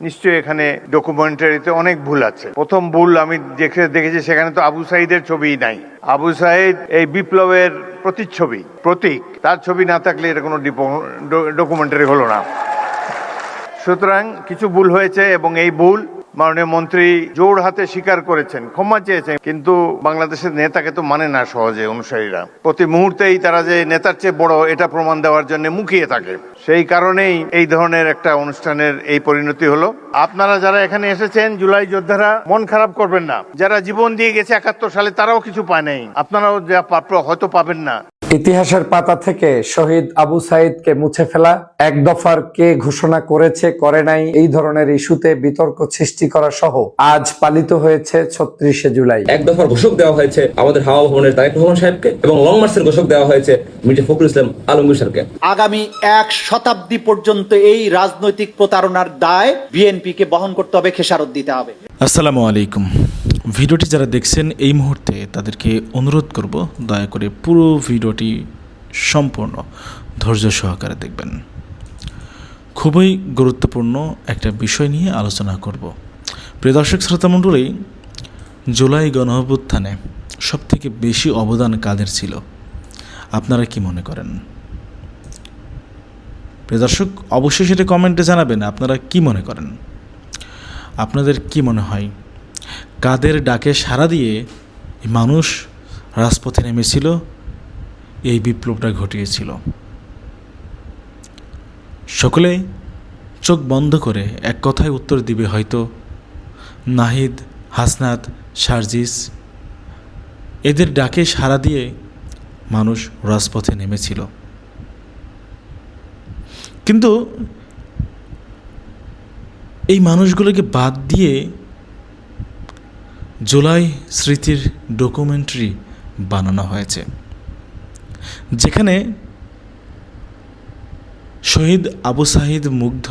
নিশ্চয়ই এখানে ডকুমেন্টারিতে অনেক ভুল আছে। প্রথম ভুল আমি দেখেছি, সেখানে তো আবু সাঈদের ছবিই নাই। আবু সাঈদ এই বিপ্লবের প্রতিচ্ছবি, প্রতীক। তার ছবি না থাকলে এটা কোনো ডকুমেন্টারি হলো না। সুতরাং কিছু ভুল হয়েছে এবং এই ভুল মাননীয় মন্ত্রী জোর হাতে স্বীকার করেছেন, ক্ষমা চেয়েছেন। কিন্তু বাংলাদেশের নেতাকে তো মানে না সহজে অনুসারীরা। প্রতি মুহূর্তেই তারা যে নেতার চেয়ে বড় এটা প্রমাণ দেওয়ার জন্য মুখিয়ে থাকে। সেই কারণেই এই ধরনের একটা অনুষ্ঠানের এই পরিণতি হলো। আপনারা যারা এখানে এসেছেন, জুলাই যোদ্ধারা, মন খারাপ করবেন না। যারা জীবন দিয়ে গেছে ৭১ সালে, তারাও কিছু পায় নাই। আপনারাও যা প্রাপ্য হয়তো পাবেন না। ইতিহাসের পাতা থেকে শহীদ আবু সাঈদকে মুছে ফেলা, এক দফার কে ঘোষণা করেছে করে নাই, এই ধরনের ইস্যুতে বিতর্ক সৃষ্টি করা সহ আজ পালিত হয়েছে ৩৬শে জুলাই। এক দফার ঘোষক দেওয়া হয়েছে আমাদের হাওয়া ভবনের তারেক রহমান সাহেবকে এবং লং মার্চের ঘোষক দেওয়া হয়েছে মির্জা ফখরুল ইসলাম আলমগীর স্যারকে। আগামী ১ শতাব্দী পর্যন্ত এই রাজনৈতিক প্রতারণার দায় বিএনপিকে বহন করতে হবে, খেসারত দিতে হবে। আসসালামু আলাইকুম। ভিডিওটি যারা দেখছেন এই মুহূর্তে তাদেরকে অনুরোধ করব দয়া করে পুরো ভিডিওটি সম্পূর্ণ ধৈর্য সহকারে দেখবেন। খুবই গুরুত্বপূর্ণ একটা বিষয় নিয়ে আলোচনা করব। প্রিয় দর্শক শ্রোতামণ্ডলী, জুলাই গণঅভ্যুত্থানে সবথেকে বেশি অবদান কাদের ছিল আপনারা কি মনে করেন? প্রিয় দর্শক, অবশ্যই সেটা কমেন্টে জানাবেন আপনারা কি মনে করেন। আপনাদের কি মনে হয় কাদের ডাকে সাড়া দিয়ে মানুষ রাজপথে নেমেছিল, এই বিপ্লবটা ঘটিয়েছিল? সকলে চোখ বন্ধ করে এক কথায় উত্তর দিবে হয়তো নাহিদ, হাসনাত, সার্জিস, এদের ডাকে সাড়া দিয়ে মানুষ রাজপথে নেমেছিল। কিন্তু এই মানুষগুলোকে বাদ দিয়ে জুলাই স্মৃতির ডকুমেন্টারি বানানো হয়েছে, যেখানে শহীদ আবু সাঈদ মুগ্ধ,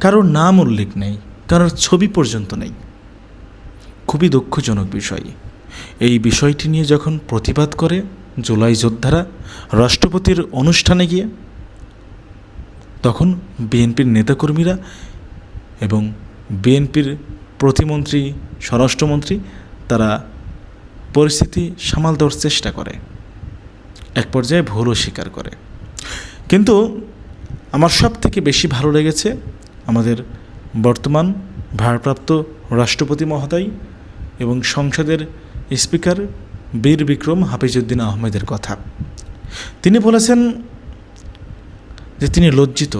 কারোর নাম উল্লেখ নেই, কারোর ছবি পর্যন্ত নেই। খুবই দুঃখজনক বিষয়। এই বিষয়টি নিয়ে যখন প্রতিবাদ করে জুলাই যোদ্ধারা রাষ্ট্রপতির অনুষ্ঠানে গিয়ে, তখন বিএনপির নেতাকর্মীরা এবং বিএনপির প্রতিমন্ত্রী, স্বরাষ্ট্রমন্ত্রী, তারা পরিস্থিতি সামাল দেওয়ার চেষ্টা করে, এক পর্যায়ে ভুলও স্বীকার করে। কিন্তু আমার সব থেকে বেশি ভালো লেগেছে আমাদের বর্তমান ভারপ্রাপ্ত রাষ্ট্রপতি মহোদয় এবং সংসদের স্পিকার বীর বিক্রম হাফিজউদ্দিন আহমেদের কথা। তিনি বলেছেন যে তিনি লজ্জিত,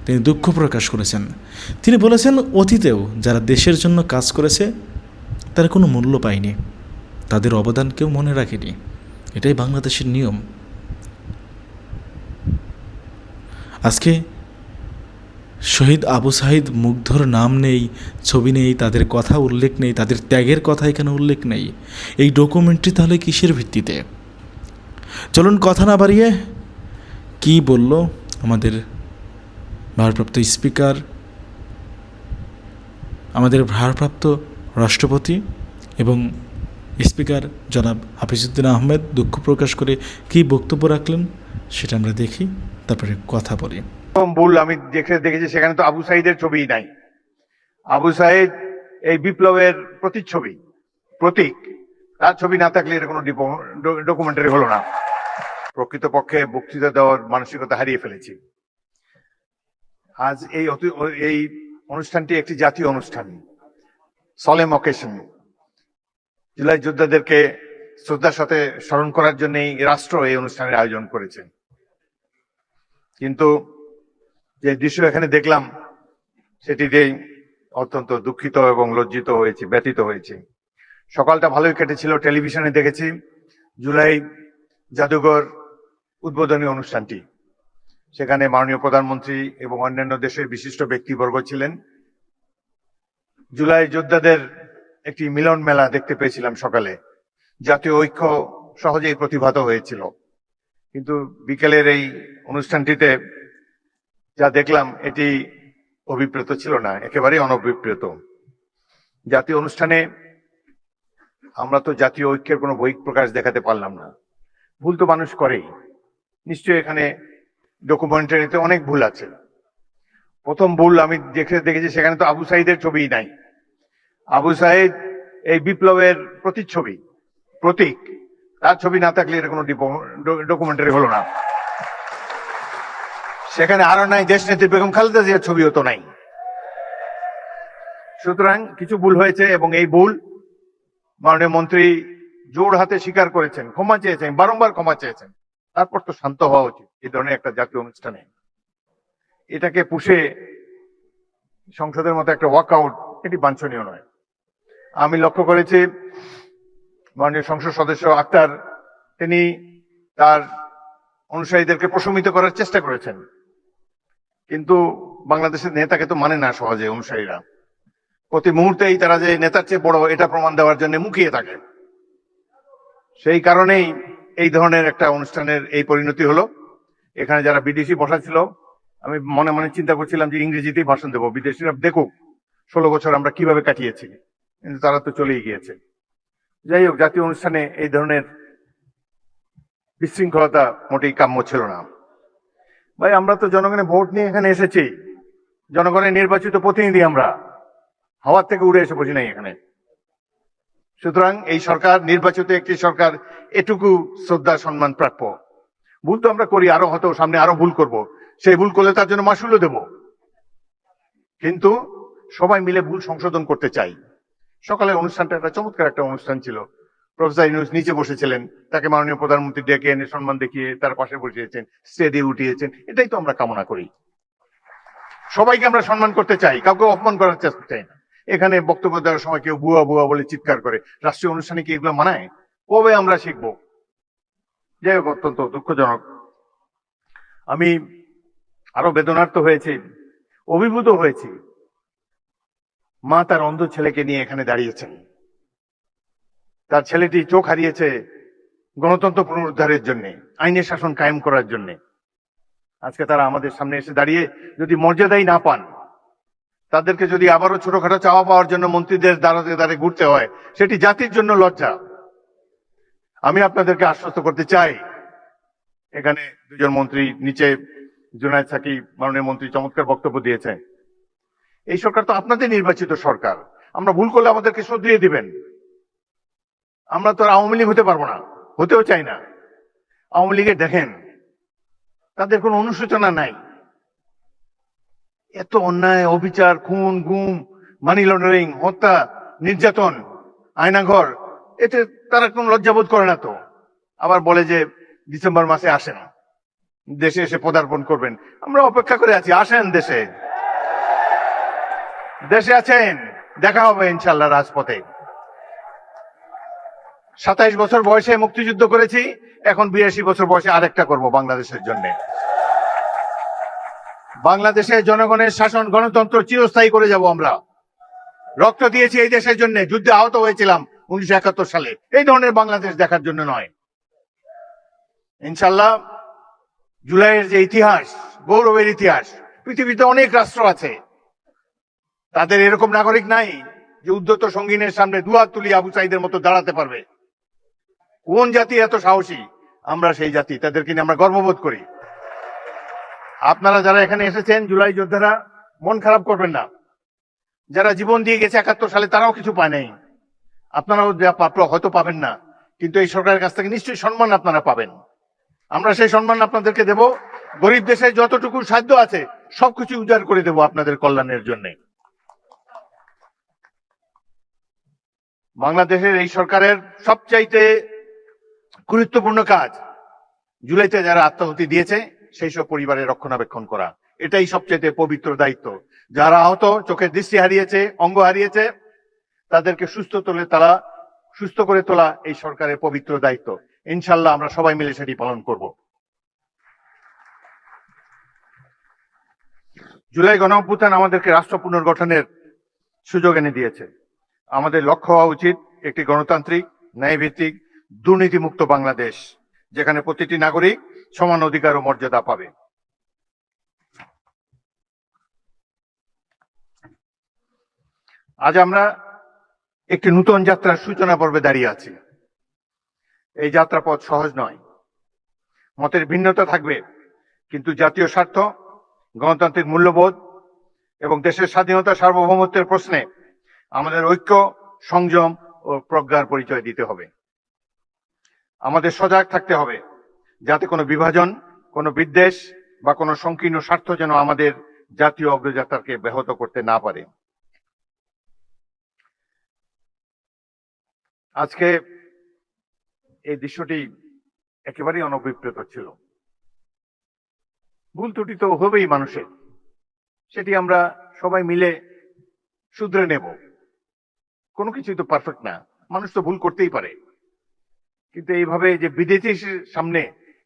তিনি দুঃখ প্রকাশ করেছেন। তিনি বলেছেন অতীতেও যারা দেশের জন্য কাজ করেছে তারা কোনো মূল্য পায়নি, তাদের অবদান কেউ মনে রাখেনি। এটাই বাংলাদেশের নিয়ম। আজকে শহীদ আবু সাঈদ মুগ্ধর নাম নেই, ছবি নেই, তাদের কথা উল্লেখ নেই, তাদের ত্যাগের কথা এখানে উল্লেখ নেই। এই ডকুমেন্টারি তাহলে কিসের ভিত্তিতে? চলুন কথা না বাড়িয়ে কি বলল আমাদের ভারপ্রাপ্ত স্পিকার, আমাদের ভারপ্রাপ্ত রাষ্ট্রপতি এবং স্পিকার জনাব হাফিজউদ্দিন আহমেদ দুঃখ প্রকাশ করে কি বক্তব্য রাখলেন সেটা আমরা দেখি, তারপরে কথা বলি। প্রথম ভুল আমি দেখেছি, সেখানে তো আবু সাঈদের ছবিই নাই। আবু সাঈদ এই বিপ্লবের প্রতিচ্ছবি, প্রতীক। তার ছবি না থাকলে এটা কোনো ডকুমেন্টারি হলো না। প্রকৃতপক্ষে বক্তৃতা দেওয়ার মানসিকতা হারিয়ে ফেলেছি। আজ এই অনুষ্ঠানটি একটি জাতীয় অনুষ্ঠান, সলেম অকেশন। জুলাই যোদ্ধাদেরকে শ্রদ্ধার সাথে স্মরণ করার জন্য রাষ্ট্র এই অনুষ্ঠানের আয়োজন করেছে। কিন্তু যে দৃশ্য এখানে দেখলাম সেটিতে অত্যন্ত দুঃখিত এবং লজ্জিত হয়েছি, ব্যথিত হয়েছি। সকালটা ভালোই কেটেছিল, টেলিভিশনে দেখেছি জুলাই জাদুঘর উদ্বোধনী অনুষ্ঠানটি। সেখানে মাননীয় প্রধানমন্ত্রী এবং অন্যান্য দেশের বিশিষ্ট ব্যক্তিবর্গ ছিলেন। জুলাই যোদ্ধাদের একটি মিলন মেলা দেখতে পেয়েছিলাম সকালে। জাতীয় ঐক্য সহজেই প্রতিভাত হয়েছিল। কিন্তু বিকেলের এই অনুষ্ঠানটিতে যা দেখলাম এটি অভিপ্রেত ছিল না, একেবারেই অনভিপ্রেত। জাতীয় অনুষ্ঠানে আমরা তো জাতীয় ঐক্যের কোনো বহিঃপ্রকাশ দেখাতে পারলাম না। ভুল তো মানুষ করেই। নিশ্চয়ই এখানে ডকুমেন্টারিতে অনেক ভুল আছে। প্রথম ভুল আমি দেখেছি সেখানে তো আবু সাইদের ছবি নাই। আবু সাইদ এই বিপ্লবের প্রতিচ্ছবি, প্রতীক। তার ছবি না থাকলে এটা কোনো ডকুমেন্টারি হলো না। সেখানে আরো নাই দেশনেত্রী বেগম খালেদা জিয়ার ছবিও তো নাই। সুতরাং কিছু ভুল হয়েছে এবং এই ভুল মাননীয় মন্ত্রী জোর হাতে স্বীকার করেছেন, ক্ষমা চেয়েছেন, বারংবার ক্ষমা চেয়েছেন। তারপর তো শান্ত হওয়া উচিত এই ধরনের একটা জাতীয় অনুষ্ঠানে। এটাকে পুষে সংসদের মতো একটা ওয়াকআউট, এটি বাঞ্ছনীয় নয়। আমি লক্ষ্য করেছি মাননীয় সংসদ সদস্য আক্তার, তিনি তার অনুসারীদেরকে প্রশমিত করার চেষ্টা করেছেন, কিন্তু বাংলাদেশের নেতাকে তো মানে না সহজে অনুসারীরা। প্রতি মুহূর্তেই তারা যে নেতার চেয়ে বড় এটা প্রমাণ দেওয়ার জন্য মুখিয়ে থাকে। সেই কারণেই এই ধরনের একটা অনুষ্ঠানের এই পরিণতি হলো। এখানে যারা বিদেশি বসা ছিল, আমি মনে মনে চিন্তা করছিলাম যে ইংরেজিতেই ভাষণ দেবো, বিদেশিরা দেখুক 16 বছর আমরা কিভাবে কাটিয়েছি, কিন্তু তারা তো চলেই গিয়েছে। যাই হোক, জাতীয় অনুষ্ঠানে এই ধরনের বিশৃঙ্খলতা মোটেই কাম্য ছিল না। ভাই, আমরা তো জনগণের ভোট নিয়ে এখানে এসেছি, জনগণের নির্বাচিত প্রতিনিধি, আমরা হাওয়ার থেকে উড়ে এসে বসি নাই এখানে। সুতরাং এই সরকার নির্বাচিত একটি সরকার, এটুকু শ্রদ্ধা সম্মান প্রাপ্য। ভুল তো আমরা করি, আরো হয়তো সামনে আরো ভুল করব, সেই ভুল করলে তার জন্য মাসুলও দেব, কিন্তু সবাই মিলে ভুল সংশোধন করতে চাই। সকালের অনুষ্ঠানটা একটা চমৎকার একটা অনুষ্ঠান ছিল। প্রফেসর ইউনূস নিচে বসেছিলেন, তাকে মাননীয় প্রধানমন্ত্রী ডেকে এনে সম্মান দেখিয়ে তার পাশে বসিয়েছেন, স্টেজে উঠিয়েছেন। এটাই তো আমরা কামনা করি। সবাইকে আমরা সম্মান করতে চাই, কাউকে অপমান করার চেষ্টা চাই না। এখানে বক্তব্য দেওয়ার সময় কেউ বুয়া বুয়া বলে চিৎকার করে, রাষ্ট্রীয় অনুষ্ঠানে কি এগুলো মানায়? কবে আমরা শিখবো? যাই হোক, অত্যন্ত দুঃখজনক। আমি আরো বেদনার্ত হয়েছি, অভিভূত হয়েছি। মা তার অন্ধ ছেলেকে নিয়ে এখানে দাঁড়িয়েছেন। তার ছেলেটি চোখ হারিয়েছে গণতন্ত্র পুনরুদ্ধারের জন্য, আইনের শাসন কায়েম করার জন্য। আজকে তারা আমাদের সামনে এসে দাঁড়িয়ে যদি মর্যাদাই না পান, তাদেরকে যদি আবারও ছোটখাটো চাওয়া পাওয়ার জন্য মন্ত্রীদের দ্বারে দ্বারে ঘুরতে হয়, সেটি জাতির জন্য লজ্জা। আমি আপনাদেরকে আশ্বস্ত করতে চাই, এখানে দুজন মন্ত্রী, নিচে জুনায়েদ সাকিব মাননীয় মন্ত্রী চমৎকার বক্তব্য দিয়েছে। এই সরকার তো আপনাদের নির্বাচিত সরকার, আমরা ভুল করলে আমাদেরকে শুধরিয়ে দিবেন। আমরা তো আর আওয়ামী লীগ হতে পারবো না, হতেও চাই না। আওয়ামী লীগে দেখেন, তাদের কোনো অনুশোচনা নাই। এত অন্যায়, অবিচার, খুন, গুম, মানি লন্ডারিং, হত্যা, নির্যাতন, আয়নাঘর, এতে তারা কোনো লজ্জাবোধ করে না তো। আবার বলে যে ডিসেম্বর মাসে আসেন, দেশে এসে পদার্পণ করবেন। আমরা অপেক্ষা করে আছি, আসেন দেশে। দেশে আছেন, দেখা হবে ইনশাল্লাহ রাজপথে। 27 বছর বয়সে মুক্তিযুদ্ধ করেছি, এখন 82 বছর বয়সে আরেকটা করব বাংলাদেশের জন্য। বাংলাদেশের জনগণের শাসন, গণতন্ত্র চিরস্থায়ী করে যাব আমরা। রক্ত দিয়েছি এই দেশের জন্য, যুদ্ধে আহত হয়েছিলাম 1971 সালে। এই ধরনের বাংলাদেশ দেখার জন্য নয়। ইনশাল্লাহ জুলাইয়ের যে ইতিহাস, গৌরবের ইতিহাস, পৃথিবীতে অনেক রাষ্ট্র আছে, তাদের এরকম নাগরিক নাই যে উদ্ধত সঙ্গীনের সামনে দুহাত তুলি আবু সাইদের মতো দাঁড়াতে পারবে। কোন জাতি এত সাহসী? আমরা সেই জাতি, তাদেরকে নিয়ে আমরা গর্ববোধ করি। আপনারা যারা এখানে এসেছেন, জুলাই যোদ্ধারা, মন খারাপ করবেন না। যারা জীবন দিয়ে গেছে 71 সালে, তারাও কিছু পায় নাই। আপনারাও যা প্রাপ্য হয়তো পাবেন না, কিন্তু এই সরকারের কাছ থেকে নিশ্চয়ই সম্মান আপনারা পাবেন। আমরা সেই সম্মান আপনাদেরকে দেব। গরিব দেশে যতটুকু সাধ্য আছে সবকিছু উজাড় করে দেব আপনাদের কল্যাণের জন্য। বাংলাদেশের এই সরকারের সবচাইতে গুরুত্বপূর্ণ কাজ, জুলাইতে যারা আত্মাহুতি দিয়েছে সেই সব পরিবারের রক্ষণাবেক্ষণ করা। এটাই সবচাইতে পবিত্র দায়িত্ব। যারা আহত, চোখের দৃষ্টি হারিয়েছে, অঙ্গ হারিয়েছে, তাদেরকে সুস্থ করে তোলা এই সরকারের পবিত্র দায়িত্ব। ইনশাল্লাহ আমরা সবাই মিলে সেটি পালন করব। জুলাই গণঅভ্যুত্থান আমাদেরকে রাষ্ট্র পুনর্গঠনের সুযোগ এনে দিয়েছে। আমাদের লক্ষ্য হওয়া উচিত একটি গণতান্ত্রিক, ন্যায়ভিত্তিক, দুর্নীতিমুক্ত বাংলাদেশ, যেখানে প্রতিটি নাগরিক সমান অধিকার ও মর্যাদা পাবে। আজ আমরা একটি নতুন যাত্রার সূচনা পর্বে দাঁড়িয়ে আছি। এই যাত্রাপথ সহজ নয়, মতের ভিন্নতা থাকবে, কিন্তু জাতীয় স্বার্থ, গণতান্ত্রিক মূল্যবোধ এবং দেশের স্বাধীনতা সার্বভৌমত্বের প্রশ্নে আমাদের ঐক্য, সংযম ও প্রজ্ঞার পরিচয় দিতে হবে। আমাদের সজাগ থাকতে হবে যাতে কোনো বিভাজন, কোনো বিদ্বেষ বা কোনো সংকীর্ণ স্বার্থ যেন আমাদের জাতীয় অগ্রযাত্রাকে ব্যাহত করতে না পারে। আজকে এই দৃশ্যটি একেবারেই অনভিপ্রেত ছিল। ভুল ত্রুটি তো হবেই মানুষের, সেটি আমরা সবাই মিলে শুধরে নেব। কোনো কিছুই তো পারফেক্ট না, মানুষ তো ভুল করতেই পারে। কিন্তু এইভাবে যে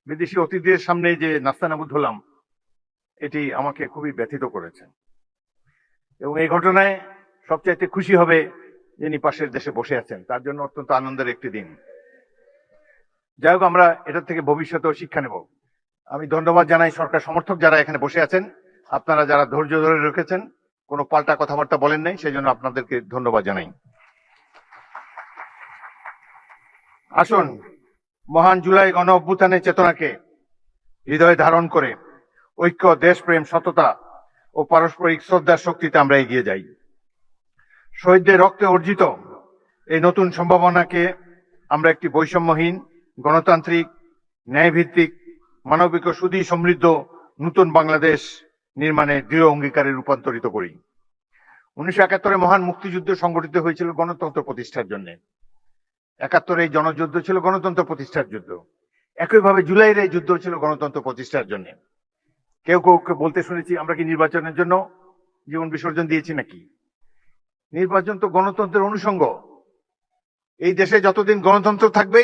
বিদেশি অতিথিদের সামনে যে নাস্তানাবুদ হলাম, এটি আমাকে খুবই ব্যথিত করেছে। এবং এই ঘটনায় সবচাইতে খুশি হবে যিনি পাশের দেশে বসে আছেন, তার জন্য অত্যন্ত আনন্দের একটি দিন। যাই হোক, আমরা এটার থেকে ভবিষ্যতেও শিক্ষা নেব। আমি ধন্যবাদ জানাই সরকার সমর্থক যারা এখানে বসে আছেন, আপনারা যারা ধৈর্য ধরে রেখেছেন, কোনো পাল্টা কথাবার্তা বলেন নাই, সেই জন্য আপনাদেরকে ধন্যবাদ জানাই। আসুন মহান জুলাই গণ অভ্যুত্থানের চেতনাকে হৃদয়ে ধারণ করে ঐক্য, দেশপ্রেম, সততা ও পারস্পরিক শ্রদ্ধার শক্তিতে আমরা এগিয়ে যাই। শহীদদের রক্তে অর্জিত এই নতুন সম্ভাবনাকে আমরা একটি বৈষম্যহীন, গণতান্ত্রিক, ন্যায়ভিত্তিক, মানবিক ও সুধী সমৃদ্ধ নতুন বাংলাদেশ নির্মাণে দৃঢ় অঙ্গীকারে রূপান্তরিত করি। 1971 মহান মুক্তিযুদ্ধ সংগঠিত হয়েছিল গণতন্ত্র প্রতিষ্ঠার জন্য। 71 এই জনযুদ্ধ ছিল গণতন্ত্র প্রতিষ্ঠার যুদ্ধ। একইভাবে জুলাইয়ের এই যুদ্ধ ছিল গণতন্ত্র প্রতিষ্ঠার জন্য। কেউ কেউ বলতে শুনেছি আমরা কি নির্বাচনের জন্য জীবন বিসর্জন দিয়েছি নাকি। নির্বাচন তো গণতন্ত্রের অনুষঙ্গ। এই দেশে যতদিন গণতন্ত্র থাকবে,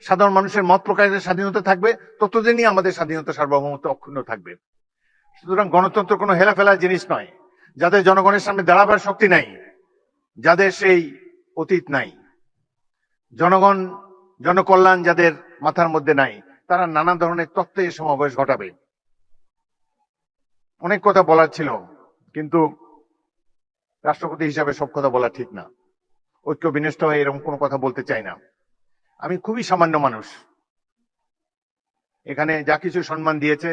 সাধারণ মানুষের মত প্রকাশের স্বাধীনতা থাকবে, ততদিনই আমাদের স্বাধীনতা সার্বভৌমত্ব অক্ষুণ্ণ থাকবে। সুতরাং গণতন্ত্র কোনো হেলাফেলার জিনিস নয়। যাদের জনগণের সামনে দাঁড়াবার শক্তি নাই, যাদের সেই অতীত নাই, জনগণ জনকল্যাণ যাদের মাথার মধ্যে নাই, তারা নানা ধরনের তত্ত্বে সমাবেশ ঘটাবে। অনেক কথা বলার ছিল, কিন্তু রাষ্ট্রপতি হিসাবে সব কথা বলা ঠিক না। ঐক্য বিনষ্ট হয়ে এরকম কোনো কথা বলতে চাই না। আমি খুবই সামান্য মানুষ। এখানে যা কিছু সম্মান দিয়েছে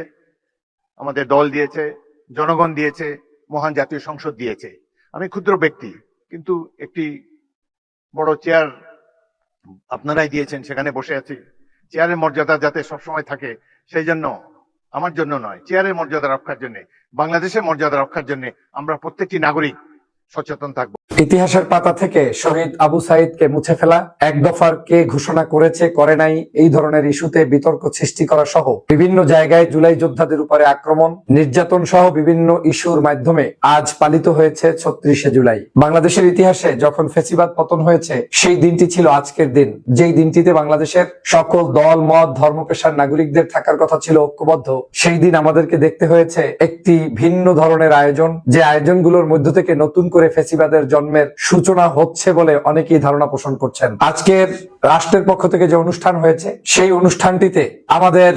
আমাদের দল দিয়েছে, জনগণ দিয়েছে, মহান জাতীয় সংসদ দিয়েছে। আমি ক্ষুদ্র ব্যক্তি, কিন্তু একটি বড় চেয়ার আপনারাই দিয়েছেন, সেখানে বসে আছি। চেয়ারের মর্যাদা যাতে সবসময় থাকে, সেই জন্য, আমার জন্য নয়, চেয়ারের মর্যাদা রক্ষার জন্য, বাংলাদেশের মর্যাদা রক্ষার জন্য আমরা প্রত্যেকটি নাগরিক সচেতন থাকবো। ইতিহাসের পাতা থেকে শহীদ আবু সাইদকে মুছে ফেলা, এক দফার কে ঘোষণা করেছে করে নাই, এই ধরনের ইস্যুতে বিতর্ক সৃষ্টি করা সহ বিভিন্ন জায়গায় জুলাই যোদ্ধাদের উপরে আক্রমণ, নির্যাতন সহ বিভিন্ন ইস্যুর মাধ্যমে আজ পালিত হয়েছে 36শে জুলাই। বাংলাদেশের ইতিহাসে যখন ফ্যাসিবাদ পতন হয়েছে, সেই দিনটি ছিল আজকের দিন, যেই দিনটিতে বাংলাদেশের সকল দল, মত, ধর্ম, পেশার নাগরিকদের থাকার কথা ছিল ঐক্যবদ্ধ। সেই দিন আমাদেরকে দেখতে হয়েছে একটি ভিন্ন ধরনের আয়োজন, যে আয়োজনগুলোর মধ্য থেকে নতুন করে ফ্যাসিবাদের জন্মের সূচনা হচ্ছে বলে অনেকেই ধারণা পোষণ করছেন। আজকের রাষ্ট্রের পক্ষ থেকে যে অনুষ্ঠান হয়েছে, সেই অনুষ্ঠানটিতে আমাদের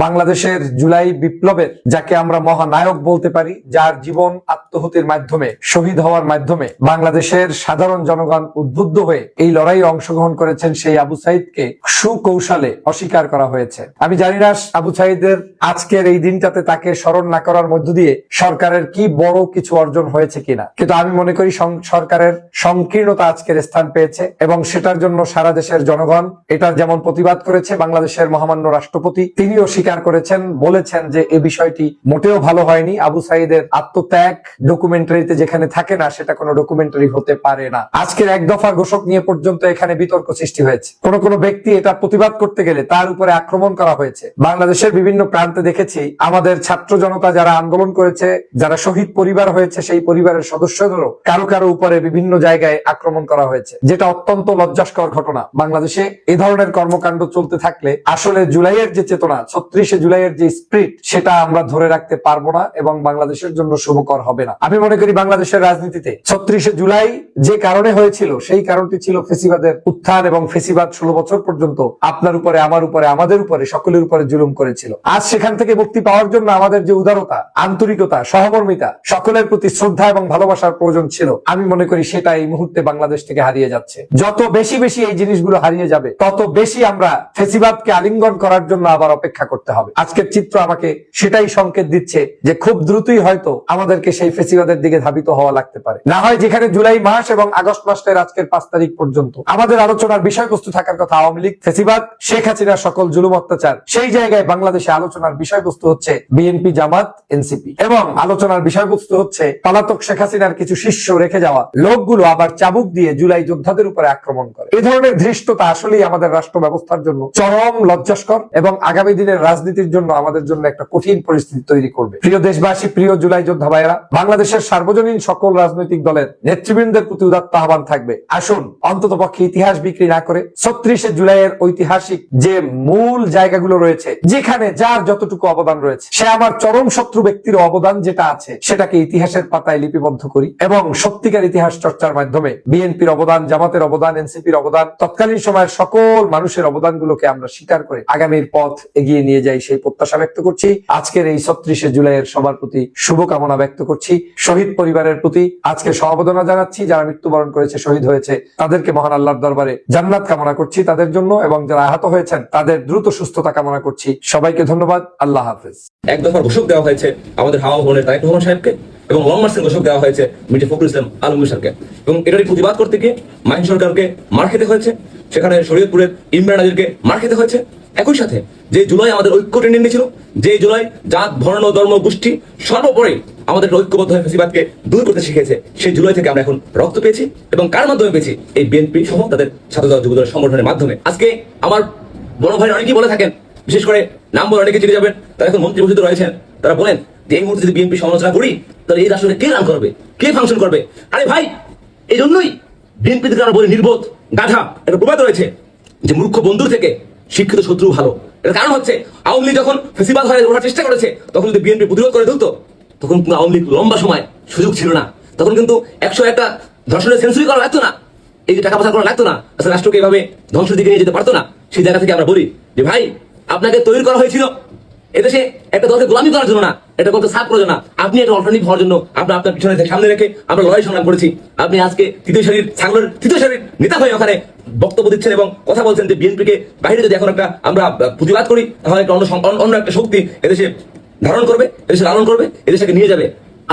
বাংলাদেশের জুলাই বিপ্লবের, যাকে আমরা মহানায়ক বলতে পারি, যার জীবন আত্মহতির মাধ্যমে, শহীদ হওয়ার মাধ্যমে বাংলাদেশের সাধারণ জনগণ উদ্বুদ্ধ হয়ে এই লড়াইয়ে অংশগ্রহণ করেছেন, সেই আবু সাইদকে সুকৌশলে অস্বীকার করা হয়েছে। আমি জানি না আবু সাইদের আজকের এই দিনটাতে তাকে স্মরণ না করার মধ্য দিয়ে সরকারের কি বড় কিছু অর্জন হয়েছে কিনা, কিন্তু আমি মনে করি সরকারের সংকীর্ণতা আজকের স্থান পেয়েছে, এবং সেটার জন্য সারা দেশের জনগণ এটার যেমন প্রতিবাদ করেছে, বাংলাদেশের মহামান্য রাষ্ট্রপতি তিনিও স্বীকার করেছেন, বলেছেন যে এই বিষয়টি মোটেও ভালো হয়নি। আবু সাইদের আত্মত্যাগ ডকুমেন্টারিতে যেখানে থাকে না, সেটা কোনো ডকুমেন্টারি হতে পারে না। আজকের এক দফা ঘোষক নিয়ে পর্যন্ত এখানে বিতর্ক সৃষ্টি হয়েছে। কোন ব্যক্তি এটা প্রতিবাদ করতে গেলে তার উপরে আক্রমণ করা হয়েছে। বাংলাদেশের বিভিন্ন প্রান্তে দেখেছি আমাদের ছাত্র জনতা যারা আন্দোলন করেছে, যারা শহীদ পরিবার হয়েছে, সেই পরিবারের সদস্যদেরও কারো উপরে বিভিন্ন জায়গায় আক্রমণ করা হয়েছে, যেটা অত্যন্ত লজ্জাস্কর ঘটনা। বাংলাদেশে এই ধরনের কর্মকাণ্ড চলতে থাকলে আসলে জুলাইয়ের যে চেতনা, 36শে জুলাইয়ের যে স্পিরিট, সেটা আমরা ধরে রাখতে পারবো না এবং বাংলাদেশের জন্য শুভকর হবে না। আমি মনে করি বাংলাদেশের রাজনীতিতে 36শে জুলাই যে কারণে হয়েছিল, সেই কারণটি ছিল ফেসিবাদের উত্থান, এবং ফেসিবাদ 16 বছর পর্যন্ত আপনার উপরে, আমার উপরে, আমাদের উপরে, সকলের উপরে জুলুম করেছিল। আজ সেখান থেকে মুক্তি পাওয়ার জন্য আমাদের যে উদারতা, আন্তরিকতা, সহমর্মিতা, সকলের প্রতি শ্রদ্ধা এবং ভালোবাসার প্রয়োজন ছিল, আমি মনে মনে করি সেটা এই মুহূর্তে বাংলাদেশ থেকে হারিয়ে যাচ্ছে। যত বেশি বেশি এই জিনিসগুলো হারিয়ে যাবে তত বেশি আমরা ফেসিবাদকে আলিঙ্গন করার জন্য আবার অপেক্ষা করতে হবে। আজকের চিত্র আমাকে সেটাই সংকেত দিচ্ছে যে খুব দ্রুতই হয়তো আমাদেরকে সেই ফেসিবাদের দিকে ধাবিত হওয়া লাগতে পারে। না হয় যেখানে জুলাই মাস এবং আগস্ট মাসের আজকের 5 তারিখ পর্যন্ত আমাদের আলোচনার বিষয়বস্তু থাকার কথা আওয়ামী লীগ, ফেসিবাদ, শেখ হাসিনার সকল জুলুম অত্যাচার, সেই জায়গায় বাংলাদেশে আলোচনার বিষয়বস্তু হচ্ছে বিএনপি, জামাত, এনসিপি, এবং আলোচনার বিষয়বস্তু হচ্ছে পলাতক শেখ হাসিনার কিছু শিষ্য রেখে যাওয়া লোকগুলো আবার চাবুক দিয়ে জুলাই যোদ্ধাদের উপরে আক্রমণ করে। এই ধরনের ধৃষ্টতা আসলেই আমাদের রাষ্ট্র ব্যবস্থার জন্য চরম লজ্জাস্কর এবং আগামী দিনের রাজনীতির জন্য আমাদের জন্য একটা কঠিন পরিস্থিতি তৈরি করবে। প্রিয় দেশবাসী, প্রিয় জুলাই যোদ্ধা ভাইয়েরা, বাংলাদেশের সার্বজনীন সকল রাজনৈতিক দলের নেতৃবৃন্দের প্রতি উদাত্ত আহ্বান থাকবে, আসুন অন্ততপক্ষে ইতিহাস বিক্রি না করে 36শে জুলাইয়ের ঐতিহাসিক যে মূল জায়গাগুলো রয়েছে, যেখানে যার যতটুকু অবদান রয়েছে, সে আমার চরম শত্রু ব্যক্তির অবদান যেটা আছে সেটাকে ইতিহাসের পাতায় লিপিবদ্ধ করি এবং সত্যিকার ইতিহাস চর্চার মাধ্যমে বিএনপির অবদান, জামাতের অবদান, এনসিপির অবদান, তৎকালীন সময়ের সকল মানুষের অবদানগুলোকে আমরা স্বীকার করে আগামীর পথ এগিয়ে নিয়ে যাই, সেই প্রত্যাশা ব্যক্ত করছি। আজকের এই 36শে জুলাইয়ের সবার প্রতি শুভকামনা ব্যক্ত করছি। শহীদ পরিবারের প্রতি আজকে সমবেদনা জানাচ্ছি। যারা মৃত্যুবরণ করেছে, শহীদ হয়েছে, তাদেরকে মহান আল্লাহর দরবারে জান্নাত কামনা করছি তাদের জন্য, এবং যারা আহত হয়েছেন তাদের দ্রুত সুস্থতা কামনা করছি। সবাইকে ধন্যবাদ। আল্লাহ হাফেজ। এক দফার ঘোষক দেওয়া হয়েছে আমাদের হাওয়া ভবনের তারেক রহমান সাহেবকে, এবং লং মার্চের ঘোষক দেওয়া হয়েছে মির্জা ফখরুল ইসলাম আলমগীর স্যারকে, এবং এটারই প্রতিবাদ করতে গিয়ে মাহিন সরকারকে মার খেতে হয়েছে, সেখানে শরীয়তপুরের ইমরান নাজিরকে মার খেতে হয়েছে। একই সাথে যে জুলাই আমাদের ঐক্য টেনে নিয়েছিল, যে জুলাই জাত, বর্ণ, ধর্ম, গোষ্ঠী সর্বোপরি আমাদের ঐক্যবদ্ধ হয়ে ফেসিবাদকে দূর করতে শিখেছে, সেই জুলাই থেকে আমরা এখন রক্ত পেয়েছি, এবং কার মাধ্যমে পেয়েছি? এই বিএনপি সহ তাদের ছাত্রদল, যুবদলের সংগঠনের মাধ্যমে। আজকে আমার বড় ভাই অনেকেই বলে থাকেন, বিশেষ করে নাম বলে অনেকে চিনে যাবেন, তারা এখন মন্ত্রী পরিষদে রয়েছেন, তারা বলেন যে এই মুহূর্তে যদি বিএনপি সমালোচনা করি তাহলে এই রাষ্ট্রকে কে রান করবে, কে ফাংশন করবে? আরে ভাই, এই জন্যই বিএনপি থেকে আমরা বলি নির্বোধ, গাধা। এটা প্রবাদ রয়েছে যে মূর্খ বন্ধুর থেকে শিক্ষিত শত্রু ভালো। এর কারণ হচ্ছে আওয়ামী লীগ যখন ফেসিবাদ হয়ে ওঠার চেষ্টা করেছে, তখন যদি বিএনপি প্রতিরোধ করে তুলতো, তখন কিন্তু আওয়ামী লীগ লম্বা সময় সুযোগ ছিল না, তখন কিন্তু 101টা ধর্ষণের সেঞ্চুরি করা লাগতো না, এই যে টাকা পয়সা করা লাগতো না, আসলে রাষ্ট্রকে এভাবে ধ্বংসের দিকে নিয়ে যেতে পারতো না। সেই জায়গা থেকে আমরা বলি যে ভাই, আপনাকে তৈরি করা হয়েছিল এদেশে একটা দলকে গোলামি করার জন্য না, এটা করতে সাফ করার জন্য। আপনি একটা অল্টারনেটিভ হওয়ার জন্য আপনার পিছনে সামনে রেখে আমরা লড়াই সংগ্রাম করেছি। আপনি আজকে তৃতীয় সারির ছাগলের তৃতীয় সারির নেতা হয়ে ওখানে বক্তব্য দিচ্ছেন এবং কথা বলছেন যে বিএনপিকে বাইরে যদি এখন একটা আমরা প্রতিবাদ করি, তাহলে একটা অন্য একটা শক্তি এদেশে ধারণ করবে, এদেশে লালন করবে, এদেশকে নিয়ে যাবে।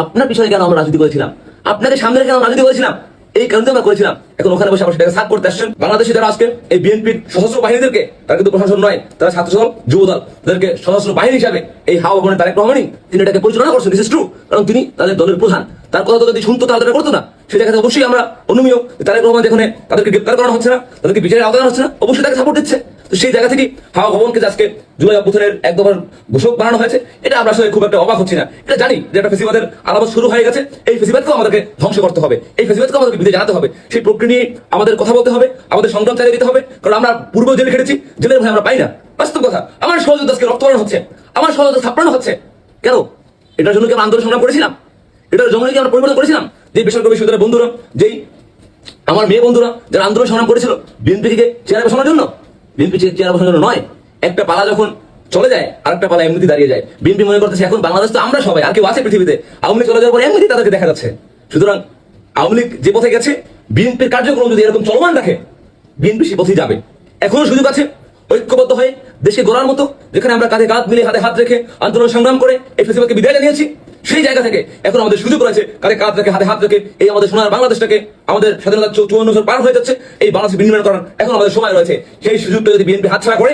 আপনার পিছনে কেন আমরা রাজনীতি করেছিলাম? আপনাকে সামনে রেখে আমরা রাজনীতি করেছিলাম, এই কারণে আমরা করেছিলাম। এখন ওখানে বসে আমরা সেটাকে সাফ করতে আসছেন। বাংলাদেশে যারা আজকে এই বিএনপির সশস্ত্র বাহিনীদেরকে, তারা কিন্তু প্রশাসন নয়, তারা ছাত্রদল, যুবদল, তাদেরকে সশস্ত্র বাহিনী হিসাবে এই হাওয়া ভবনের তারেক রহমানই তিনি এটাকে পরিচালনা করছেন। দিস ইজ ট্রু, কারণ তিনি তাদের দলের প্রধান। তার কথা যদি শুনতো তাহলে তারা করতো না। সেই জায়গাতে অবশ্যই আমরা অনুমীয় তারেক রহমান যেখানে তাদেরকে গ্রেপ্তার করানো হচ্ছে না, তাদেরকে বিচারের আওতায় হচ্ছে না, অবশ্যই তাকে সাপোর্ট দিচ্ছে। তো সেই জায়গা থেকে হাওয়া ভবনকে আজকে জুলাই অভ্যুত্থানের এক দফার ঘোষক বানানো হয়েছে, এটা আমরা আসলে খুব একটা অবাক হচ্ছি না। এটা জানি যে একটা ফেসিবাদের আলামত শুরু হয়ে গেছে, এই ফেসিবাদকেও আমাদেরকে ধ্বংস করতে হবে, এই ফেসিবাদকেও আমাদেরকে বিদায় জানাতে হবে। সেই প্রক্রিয়া নিয়ে আমাদের কথা বলতে হবে, আমাদের সংগ্রাম চালিয়ে দিতে হবে, কারণ আমরা পূর্ব জেলে খেটেছি, জেলের ভয় আমরা পাই না। বাস্তব কথা, আমার সহযোদ্ধা আজকে রক্তবরণ হচ্ছে, আমার সহযোদ্ধা ছাপ্রানো হচ্ছে। কেন? এটার জন্য কি আমরা আন্দোলন সংগ্রাম করেছিলাম? এটার জন্য কি আমরা পরিবর্তন করেছিলাম? যে বেসরকারি বিশ্ববিদ্যালয়ের বন্ধুরা, যেই আমার মেয়ে বন্ধুরা যারা আন্দোলন সংগ্রাম করেছিল বিএনপিকে চেয়ারে বসানোর জন্য, বিএনপি চেয়ারে বসানোর জন্য নয়। একটা পালা যখন চলে যায় আরেকটা পালা এমনিতে দাঁড়িয়ে যায়। বিএনপি মনে করতেছে এখন বাংলাদেশ তো আমরা সবাই, আর কেউ আছে পৃথিবীতে? আওয়ামী লীগ চলে যাওয়ার পর এমনিতে তাদেরকে দেখা যাচ্ছে। সুতরাং আওয়ামী লীগ যে পথে গেছে, বিএনপির কার্যক্রম যদি এরকম চলমান রাখে, বিএনপি সেই পথেই যাবে। এখনো সুযোগ আছে ঐক্যবদ্ধ হয়ে দেশে গড়ার মতো, যেখানে আমরা কাঁধে কাঁধ মিলে হাতে হাত রেখে আন্দোলন সংগ্রাম করে এই ফেসিবাদকে বিদায় জানিয়েছি। সেই জায়গা থেকে এখন আমাদের সুযোগ রয়েছে কাঁধে কাঁধ রেখে হাতে হাত রেখে এই আমাদের সোনার বাংলাদেশটাকে, আমাদের স্বাধীনতা 54 বছর পার হয়ে যাচ্ছে, এই বাংলাদেশ বিনির্মাণ করার এখন আমাদের সময় রয়েছে। সেই সুযোগটা যদি বিএনপি হাতছাড়া করে,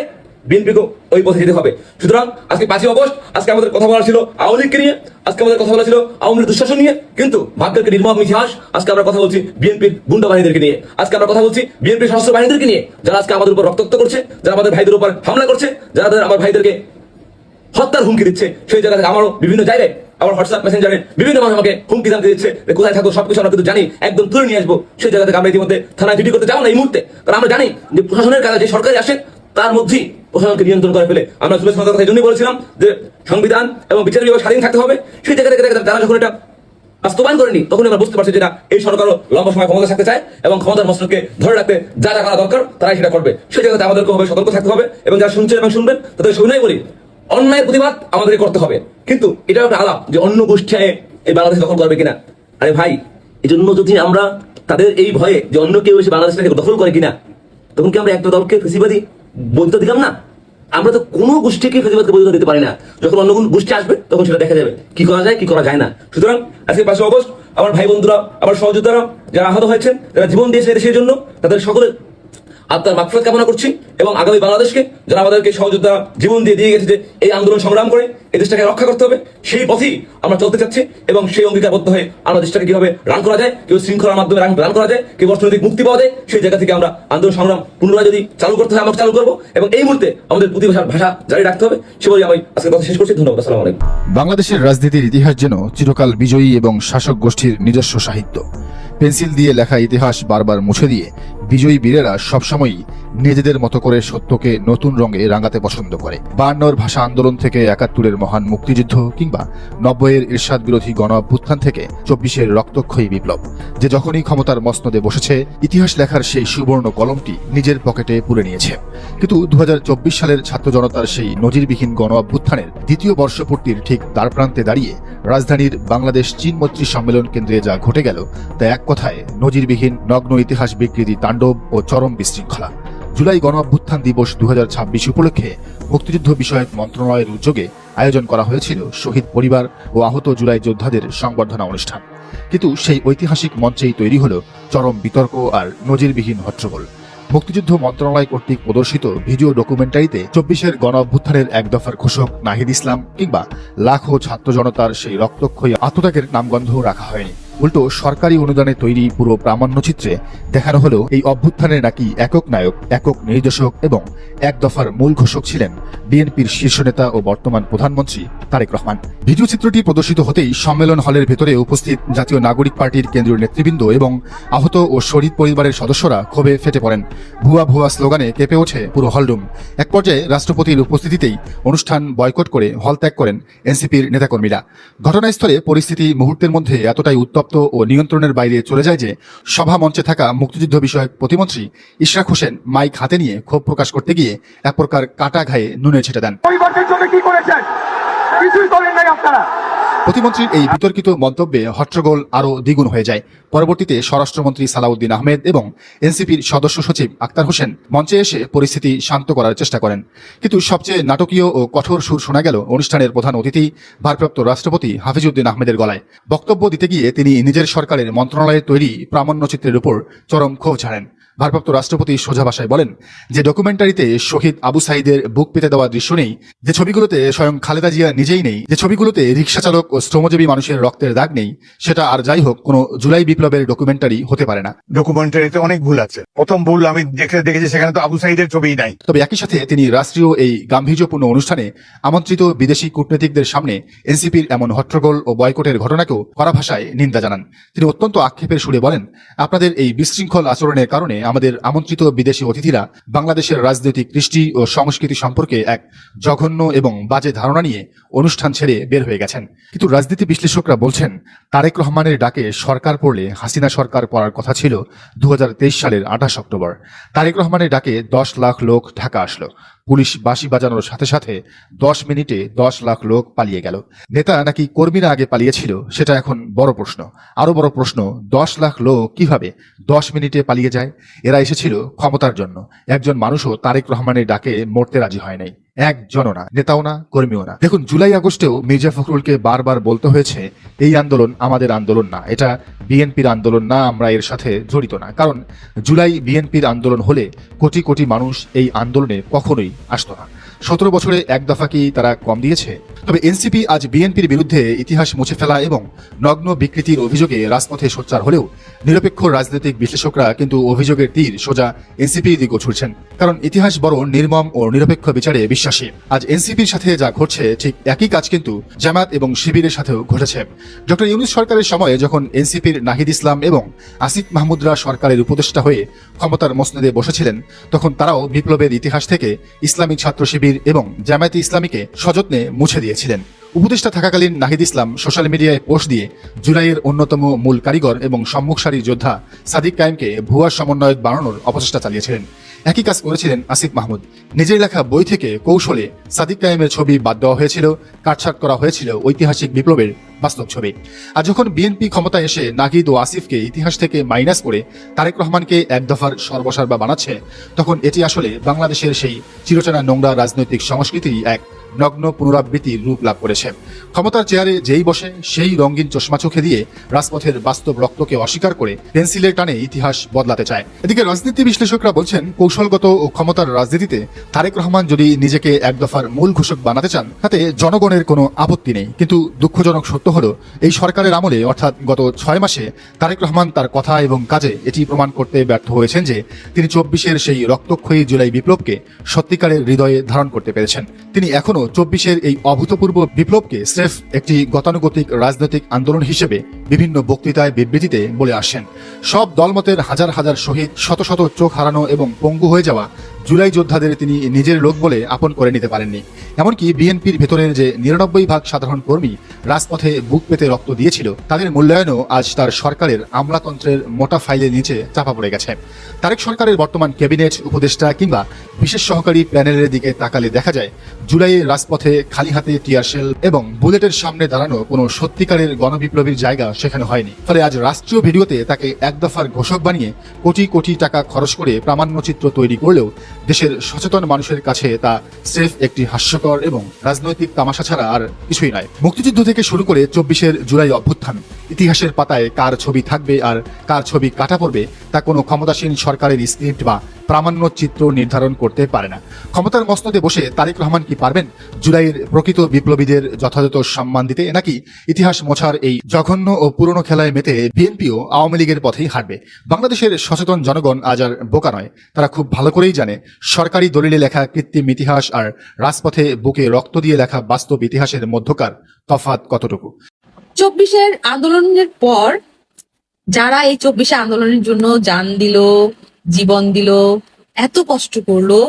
বিএনপিকে ওই পথে যেতে হবে। সুতরাং আজকে 5ই আগস্ট, আজকে আমাদের কথা বলা ছিল আওয়ামী লীগকে নিয়ে, আজকে আমাদের কথা বলা ছিল আওয়ামী লীগ দুঃশাসন নিয়ে, কিন্তু ভাগ্যের নির্মম ইতিহাস আজকে আমরা কথা বলছি বিএনপির গুন্ডা বাহিনীদেরকে নিয়ে, আজকে আমরা কথা বলছি বিএনপির সশস্ত্র বাহিনীদেরকে নিয়ে, যারা আজকে আমাদের উপর রক্তাক্ত করছে, যারা আমাদের ভাইদের উপর হামলা করছে, যারা আমার ভাইদেরকে হত্যার হুমকি দিচ্ছে। সেই জায়গা থেকে আমারও বিভিন্ন জায়গায় আমার হোয়াটসঅ্যাপ মেসেঞ্জারে বিভিন্ন মানুষ আমাকে হুমকি ধামকি দিচ্ছে, কোথায় থাকো সবকিছু আমরা কিন্তু জানি, একদম তুলে নিয়ে আসবো। সেই জায়গা থেকে আমরা ইতিমধ্যে থানায় ডিউটি করতে যাবো না এই মুহূর্তে, কারণ আমরা জানি যে প্রশাসনের কাছে যে সরকারি আসে তার মধ্যেই প্রশাসনকে নিয়ন্ত্রণ করে ফেলে। আমরা সুরেশ কথা এই জন্যই বলেছিলাম যে সংবিধান এবং বিচার বিভাগ স্বাধীন থাকতে হবে। সেই জায়গা থেকে তারা যখন এটা বাস্তবায়ন করেনি, তখন আমরা বুঝতে পারছি যে না, এই সরকারও লম্বা সময় ক্ষমতা থাকতে চায় এবং ক্ষমতার মস্তকে ধরে রাখতে যা যা করা দরকার তারাই সেটা করবে। সেই জায়গাতে আমাদেরকে হবে সতর্ক থাকতে হবে, এবং যারা শুনছেন এবং শুনবেন তাদের শুনেই বলি, অন্যায়ের প্রতিবাদ আমাদেরকে করতে হবে, কিন্তু এটা একটা আলাপ যে অন্য গোষ্ঠী এই বাংলাদেশ দখল করবে কিনা। আরে ভাই, এই জন্য যদি আমরা তাদের এই ভয়ে যে অন্য কেউ এসে বাংলাদেশটাকে দখল করে কিনা, তখন কি আমরা একটা দলকে ফেসিবাদী বৈধতা দিলাম না? আমরা তো কোনো গোষ্ঠীকে ফেসিবাদকে বৈধতা দিতে পারি না। যখন অন্য কোনো গোষ্ঠী আসবে তখন সেটা দেখা যাবে কি করা যায় কি করা যায় না। সুতরাং আজকে 5 আগস্ট আমার ভাই বন্ধুরা, আমার সহযোদ্ধারা যারা আহত হয়েছেন, যারা জীবন দিয়েছে দেশের জন্য, তাদের সকলের আত্মার মাগফিরাত কামনা করছি। এবং আগামী বাংলাদেশকে যারা আমাদেরকে সহযোদ্ধা জীবন দিয়ে গেছে যে এই আন্দোলন সংগ্রাম করে এই দেশটাকে রক্ষা করতে হবে, সেই পথেই আমরা চলতে চাচ্ছি। এবং সেই অঙ্গীকারবদ্ধ হয়ে আমরা দেশটাকে কিভাবে রান করা যায়, কেউ শৃঙ্খলার মাধ্যমে রান করা যায়, কেউ অর্থনৈতিক মুক্তি পাওয়া যায়, সেই জায়গা থেকে আমরা আন্দোলন সংগ্রাম পুনরায় যদি চালু করতে হয় আমরা চালু করবো। এবং এই মুহূর্তে আমাদের প্রতিভাষার ভাষা জারি রাখতে হবে। সে বলে আমি আজকে কথা শেষ করছি। ধন্যবাদ। আসসালামু আলাইকুম। বাংলাদেশের রাজনীতির ইতিহাস যেন চিরকাল বিজয়ী এবং শাসক গোষ্ঠীর নিজস্ব সাহিত্য। পেন্সিল দিয়ে লেখা ইতিহাস বারবার মুছে দিয়ে বিজয়ী বীরেরা সবসময়ই নিজেদের মতো করে সত্যকে নতুন রঙে রাঙাতে পছন্দ করে। 52 ভাষা আন্দোলন থেকে 71-এর মহান মুক্তিযুদ্ধ, কিংবা 90-এর ইরশাদ বিরোধী গণ অভ্যুত্থান থেকে 24-এর রক্তক্ষয়ী বিপ্লব, যে যখনই ক্ষমতার মসনদে বসেছে ইতিহাস লেখার সেই সুবর্ণ কলমটি নিজের পকেটে পুরে নিয়েছে। কিন্তু 2024 সালের ছাত্র জনতার সেই নজিরবিহীন গণ অভ্যুত্থানের দ্বিতীয় বর্ষপূর্তির ঠিক দ্বারপ্রান্তে দাঁড়িয়ে রাজধানীর বাংলাদেশ চীন মৈত্রী সম্মেলন কেন্দ্রে যা ঘটে গেল তা এক কথায় নজিরবিহীন নগ্ন ইতিহাস বিকৃতি তাণ্ডব ও চরম বিশৃঙ্খলা। জুলাই গণ অভ্যুত্থান দিবস 2026 উপলক্ষে মুক্তিযুদ্ধ বিষয়ক মন্ত্রণালয়ের উদ্যোগে আয়োজন করা হয়েছিল শহীদ পরিবার ও আহত জুলাই যোদ্ধাদের সংবর্ধনা অনুষ্ঠান। কিন্তু সেই ঐতিহাসিক মঞ্চেই তৈরি হলো চরম বিতর্ক আর নজিরবিহীন হট্টগোল। মুক্তিযুদ্ধ মন্ত্রণালয় কর্তৃক প্রদর্শিত ভিডিও ডকুমেন্টারিতে 24-এর গণ অভ্যুত্থানের এক দফার ঘোষক নাহিদ ইসলাম কিংবা লাখো ছাত্র জনতার সেই রক্তক্ষয়ী আত্মত্যাগের নামগন্ধ রাখা হয়নি। উল্টো সরকারি অনুদানে তৈরি পুরো প্রামাণ্যচিত্রে দেখানো হলো এই অভ্যুত্থানের নাকি একক নায়ক, একক নির্দেশক এবং এক দফার মূল ঘোষক ছিলেন বিএনপির শীর্ষ নেতা ও বর্তমান প্রধানমন্ত্রী তারেক রহমান। ভিডিও চিত্রটি প্রদর্শিত হতেই সম্মেলন হলের ভেতরে উপস্থিত জাতীয় নাগরিক পার্টির কেন্দ্রীয় নেতৃবৃন্দ এবং আহত ও শহীদ পরিবারের সদস্যরা ক্ষোভে ফেটে পড়েন। ভুয়া ভুয়া স্লোগানে কেঁপে ওঠে পুরো হলরুম। এক পর্যায়ে রাষ্ট্রপতির উপস্থিতিতেই অনুষ্ঠান বয়কট করে হল ত্যাগ করেন এনসিপির নেতাকর্মীরা। ঘটনাস্থলে পরিস্থিতি মুহূর্তের মধ্যে এতটাই উত্তপ্ত ও নিয়ন্ত্রণের বাইরে চলে যায় যে সভা মঞ্চে থাকা মুক্তিযুদ্ধ বিষয়ক প্রতিমন্ত্রী ইশরাক হোসেন মাইক হাতে নিয়ে ক্ষোভ প্রকাশ করতে গিয়ে এক প্রকার কাটা ঘায়ে নুনে ছেটে দেন। প্রতিমন্ত্রীর এই বিতর্কিত মন্তব্যে হট্টগোল আরও দ্বিগুণ হয়ে যায়। পরবর্তীতে স্বরাষ্ট্রমন্ত্রী সালাউদ্দিন আহমেদ এবং এনসিপির সদস্য সচিব আক্তার হোসেন মঞ্চে এসে পরিস্থিতি শান্ত করার চেষ্টা করেন। কিন্তু সবচেয়ে নাটকীয় ও কঠোর সুর শোনা গেল অনুষ্ঠানের প্রধান অতিথি ভারপ্রাপ্ত রাষ্ট্রপতি হাফিজউদ্দিন আহমেদের গলায়। বক্তব্য দিতে গিয়ে তিনি নিজের সরকারের মন্ত্রণালয়ের তৈরি প্রামাণ্যচিত্রের উপর চরম ক্ষোভ ছাড়েন। ভারপ্রাপ্ত রাষ্ট্রপতি সোজা ভাষায় বলেন যে ডকুমেন্টারিতে শহীদ আবু সাঈদের বুক পেতে দেওয়া দৃশ্য নেই, যে ছবিগুলোতে স্বয়ং খালেদা জিয়া নিজেই নেই, যে ছবিগুলোতে রিক্সা চালক ও শ্রমজীবী মানুষের রক্তের দাগ নেই, সেটা আর যাই হোক কোনো জুলাই বিপ্লবের ডকুমেন্টারি হতে পারে না। ডকুমেন্টারিতে অনেক ভুল আছে। প্রথম ভুল আমি দেখেছি সেখানে তো আবু সাঈদের ছবিই নাই। তবে একই সাথে তিনি রাষ্ট্রীয় এই গাম্ভীর্যপূর্ণ অনুষ্ঠানে আমন্ত্রিত বিদেশি কূটনীতিকদের সামনে এনসিপির এমন হট্টগোল ও বয়কটের ঘটনাকেও কড়া ভাষায় নিন্দা জানান। তিনি অত্যন্ত আক্ষেপের সুরে বলেন, আপনাদের এই বিশৃঙ্খল আচরণের কারণে আমাদের আমন্ত্রিত বিদেশি অতিথিরা বাংলাদেশের রাজনৈতিক কৃষ্টি ও সংস্কৃতি সম্পর্কে এক জঘন্য এবং বাজে ধারণা নিয়ে অনুষ্ঠান ছেড়ে বের হয়ে গেছেন। কিন্তু রাজনীতি বিশ্লেষকরা বলছেন তারেক রহমানের ডাকে সরকার পড়লে হাসিনা সরকার পড়ার কথা ছিল 2023 সালের 28 অক্টোবর। তারেক রহমানের ডাকে 10 লাখ লোক ঢাকা আসলো। পুলিশ বাঁশি বাজানোর সাথে সাথে 10 মিনিটে 10 লাখ লোক পালিয়ে গেল। নেতা নাকি কর্মীরা আগে পালিয়েছিল সেটা এখন বড় প্রশ্ন। আরো বড় প্রশ্ন, 10 লাখ লোক কিভাবে 10 মিনিটে পালিয়ে যায়? এরা এসেছিল ক্ষমতার জন্য। একজন মানুষও তারেক রহমানের ডাকে মরতে রাজি হয় নাই, একজনও না, নেতাও না, কর্মীও না। দেখুন, জুলাই আগস্টেও মির্জা ফখরুলকে বারবার বলতে হয়েছে এই আন্দোলন আমাদের আন্দোলন না, এটা বিএনপির আন্দোলন না, আমরা এর সাথে জড়িত না। কারণ জুলাই বিএনপির আন্দোলন হলে কোটি কোটি মানুষ এই আন্দোলনে কখনোই আসতো না। 17 বছরে এক দফা কি তারা কম দিয়েছে? তবে এনসিপি আজ বিএনপির বিরুদ্ধে ইতিহাস মুছে ফেলা এবং নগ্ন বিকৃতির অভিযোগে রাজপথে সোচ্চার হলেও নিরপেক্ষ রাজনৈতিক বিশ্লেষকরা কিন্তু অভিযোগের তীর সোজা এনসিপির দিকে ছুড়ছেন। কারণ ইতিহাস বড় নির্মম ও নিরপেক্ষ বিচারে বিশ্বাসী। আজ এনসিপির সাথে যা ঘটছে ঠিক একই কাজ কিন্তু জামায়াত এবং শিবিরের সাথেও ঘটেছে। ডক্টর ইউনূস সরকারের সময়ে যখন এনসিপির নাহিদ ইসলাম এবং আসিফ মাহমুদরা সরকারের উপদেষ্টা হয়ে ক্ষমতার মসনদে বসেছিলেন, তখন তারাও বিপ্লবের ইতিহাস থেকে ইসলামিক ছাত্র শিবির এবং জামায়াতে ইসলামীকে সযত্নে মুছে দিয়েছিলেন। উপদেষ্টা থাকাকালীন নাহিদ ইসলাম সোশ্যাল মিডিয়ায় পোস্ট দিয়ে জুলাইয়ের অন্যতম মূল কারিগর এবং সম্মুখ সারির যোদ্ধা সাদিক কায়েমকে ভুয়া সমন্বয়ক বানানোর অপচেষ্টা চালিয়েছিলেন। একই কাজ করেছিলেন আসিফ মাহমুদ। নিজের লেখা বই থেকে কৌশলে সাদিক কায়েমের ছবি বাদ দেওয়া হয়েছিল, কাটছাট করা হয়েছিল ঐতিহাসিক বিপ্লবের বাস্তব ছবি। আর যখন বিএনপি ক্ষমতায় এসে নাহিদ ও আসিফকে ইতিহাস থেকে মাইনাস করে তারেক রহমানকে এক দফার সর্বসার্বা বানাচ্ছে, তখন এটি আসলে বাংলাদেশের সেই চিরচেনা নোংরা রাজনৈতিক সংস্কৃতির এক নগ্ন পুনরাবৃত্তির রূপ লাভ করেছে। ক্ষমতার চেয়ারে যেই বসে সেই রঙিন চশমা চোখে দিয়ে রাজপথের বাস্তব রক্তকে অস্বীকার করে পেন্সিলের টানে ইতিহাস বদলাতে চায়। এদিকে রাজনীতি বিশ্লেষকরা বলছেন, কৌশলগত ও ক্ষমতার রাজনীতিতে তারেক রহমান যদি নিজেকে এক দফার মূল ঘোষক বানাতে চান, তাতে জনগণের কোনো আপত্তি নেই। কিন্তু দুঃখজনক সত্য হলো, এই সরকারের আমলে অর্থাৎ গত 6 মাসে তারেক রহমান তার কথা এবং কাজে এটি প্রমাণ করতে ব্যর্থ হয়েছেন যে তিনি 24-এর সেই রক্তক্ষয়ী জুলাই বিপ্লবকে সত্যিকারের হৃদয়ে ধারণ করতে পেরেছেন। তিনি এখনো 24-এর এই অভূতপূর্ব বিপ্লবকে স্রেফ একটি গতানুগতিক রাজনৈতিক আন্দোলন হিসেবে বিভিন্ন বক্তৃতায় বিবৃতিতে বলে আসেন। সব দলমতের হাজার হাজার শহীদ, শত শত চোখ হারানো এবং পঙ্গু হয়ে যাওয়া জুলাই যোদ্ধাদের তিনি নিজের লোক বলে আপন করে নিতে পারেননি। এমনকি বিএনপির ভেতরের যে 99% সাধারণ কর্মী রাজপথে বুক পেতে রক্ত দিয়েছিল, তাদের মূল্যায়নও আজ তার সরকারের আমলাতন্ত্রের মোটা ফাইলের নিচে চাপা পড়ে গেছে। তারেক সরকারের বর্তমান ক্যাবিনেট, উপদেষ্টা কিংবা বিশেষ সহকারী প্যানেলের দিকে তাকালে দেখা যায়, জুলাইয়ের রাজপথে খালি হাতে টিয়ারশেল এবং বুলেটের সামনে দাঁড়ানো কোনো সত্যিকারের গণবিপ্লবীর জায়গা সেখানে হয়নি। ফলে আজ রাষ্ট্রীয় ভিডিওতে তাকে এক দফার ঘোষক বানিয়ে কোটি কোটি টাকা খরচ করে প্রামাণ্যচিত্র তৈরি করলেও দেশের সচেতন মানুষের কাছে তা স্রেফ একটি হাস্যকর এবং রাজনৈতিক তামাশা ছাড়া আর কিছুই নয়। মুক্তিযুদ্ধ থেকে শুরু করে 24-এর জুলাই অভ্যুত্থান, ইতিহাসের পাতায় কার ছবি থাকবে আর কার ছবি কাটা পড়বে তা কোনো ক্ষমতাসীন সরকারের স্ক্রিপ্ট বা প্রামাণ্য চিত্র নির্ধারণ করতে পারে না। ক্ষমতার মসনদে বসে তারেক রহমান কি পারবেন জুলাইয়ের প্রকৃত বিপ্লবীদের যথাযথ সম্মান দিতে, নাকি ইতিহাস মোছার এই জঘন্য ও পুরনো খেলায় মেতে বিএনপিও আওয়ামী লীগের পথেই হাঁটবে? বাংলাদেশের সচেতন জনগণ আজ আর বোকা নয়। তারা খুব ভালো করেই জানে সরকারি দলিলে লেখা কৃত্রিম ইতিহাস আর রাজপথে বুকে রক্ত দিয়ে লেখা বাস্তব ইতিহাসের মধ্যকার তফাৎ কতটুকু। 24-এর আন্দোলনের পর যারা এই 24-এ আন্দোলনের জন্য জান দিল, জীবন দিল, এত কষ্ট করলো,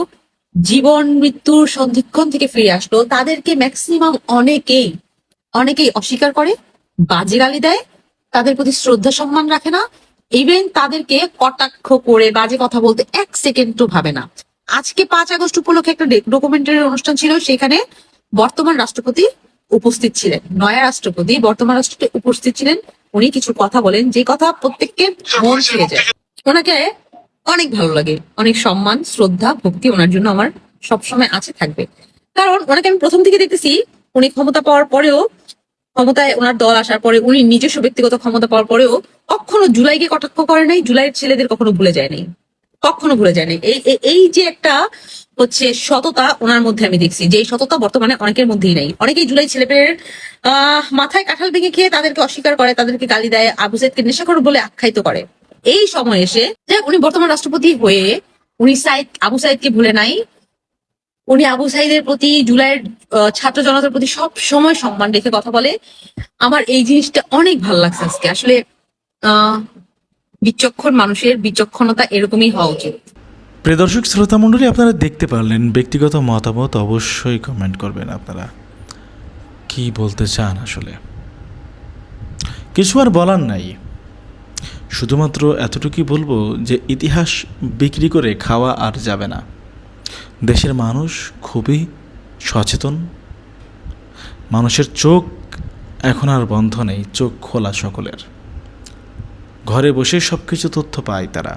জীবন মৃত্যুর সন্ধিক্ষণ থেকে ফিরে আসলো, তাদেরকে ম্যাক্সিমাম অনেকেই অস্বীকার করে, বাজে গালি দেয়, তাদের প্রতি শ্রদ্ধা সম্মান রাখে না, ইভেন তাদেরকে কটাক্ষ করে বাজে কথা বলতে 1 সেকেন্ডও ভাবে না। আজকে 5 আগস্ট উপলক্ষে একটা ডকুমেন্টারি অনুষ্ঠান ছিল, সেখানে বর্তমান রাষ্ট্রপতি উপস্থিত ছিলেন, নয়া রাষ্ট্রপতি বর্তমান রাষ্ট্রপতি উপস্থিত ছিলেন। উনি কিছু কথা বলেন যে কথা প্রত্যেককে মন ছুঁয়ে যায়। ওনাকে অনেক ভালো লাগে, অনেক সম্মান, শ্রদ্ধা, ভক্তি ওনার জন্য আমার সবসময় আছে, থাকবে। কারণ ওনাকে আমি প্রথম থেকে দেখতেছি, উনি ক্ষমতা পাওয়ার পরেও, ক্ষমতায় ওনার দল আসার পরে, উনি নিজস্ব ব্যক্তিগত ক্ষমতা পাওয়ার পরেও কখনো জুলাইকে কটাক্ষ করে নাই, জুলাইয়ের ছেলেদের কখনো ভুলে যায় নাই, কখনো ভুলে যায় নাই। এই যে একটা হচ্ছে সততা ওনার মধ্যে আমি দেখছি, যে এই সততা বর্তমানে অনেকের মধ্যেই নাই। অনেকেই জুলাই ছেলেপেলের মাথায় কাঁঠাল ভেঙে খেয়ে তাদেরকে অস্বীকার করে, তাদেরকে গালি দেয়, আবু সাইদকে নেশাখোর বলে আখ্যায়িত করে। এই সময় এসে যে উনি বর্তমান রাষ্ট্রপতি হয়ে উনি আবু সাইদকে ভুলে নাই, উনি আবু সাইদের প্রতি, জুলাইয়ের ছাত্র জনতার প্রতি সব সময় সম্মান রেখে কথা বলে। আমার এই জিনিসটা অনেক ভালো লাগছে আজকে। আসলে বিচক্ষণ মানুষের বিচক্ষণতা এরকমই হওয়া উচিত। প্রিয় দর্শক শ্রোতা মণ্ডলী, আপনারা দেখতে পারলেন। ব্যক্তিগত মতামত অবশ্যই কমেন্ট করবেন, আপনারা কি বলতে চান। আসলে কিছু আর বলার নাই, শুধুমাত্র এতটুকুই বলবো যে ইতিহাস বিক্রি করে খাওয়া আর যাবে না। দেশের মানুষ খুবই সচেতন, মানুষের চোখ এখন আর বন্ধ নেই, চোখ খোলা সকলের। ঘরে বসে সব কিছু তথ্য পায় তারা,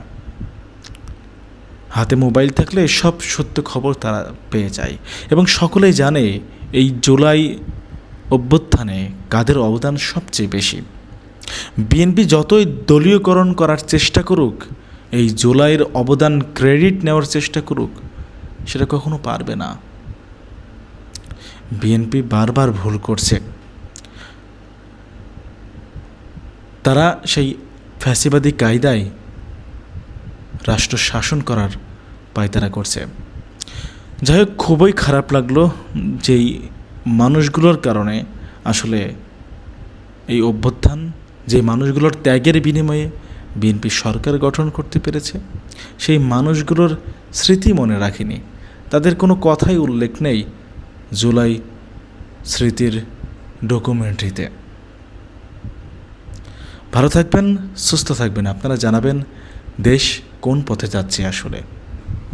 হাতে মোবাইল থাকলে সব সত্য খবর তারা পেয়ে যায়। এবং সকলেই জানে এই জুলাই অভ্যুত্থানে কাদের অবদান সবচেয়ে বেশি। বিএনপি যতই দলীয়করণ করার চেষ্টা করুক, এই জুলাইয়ের অবদান ক্রেডিট নেওয়ার চেষ্টা করুক, সেটা কখনো পারবে না। বিএনপি বারবার ভুল করছে। তারা সেই ফ্যাসিবাদী কায়দায় রাষ্ট্র শাসন করার পায়তারা করছে। যাই হোক, খুবই খারাপ লাগলো যেই মানুষগুলোর কারণে আসলে এই অভ্যুত্থান, যে মানুষগুলোর ত্যাগের বিনিময়ে বিএনপি সরকার গঠন করতে পেরেছে, সেই মানুষগুলোর স্মৃতি মনে রাখিনি। তাদের কোনো কথাই উল্লেখ নেই জুলাই স্মৃতির ডকুমেন্টারিতে। ভালো থাকবেন, সুস্থ থাকবেন। আপনারা জানাবেন দেশ কোন পথে যাচ্ছে আসলে।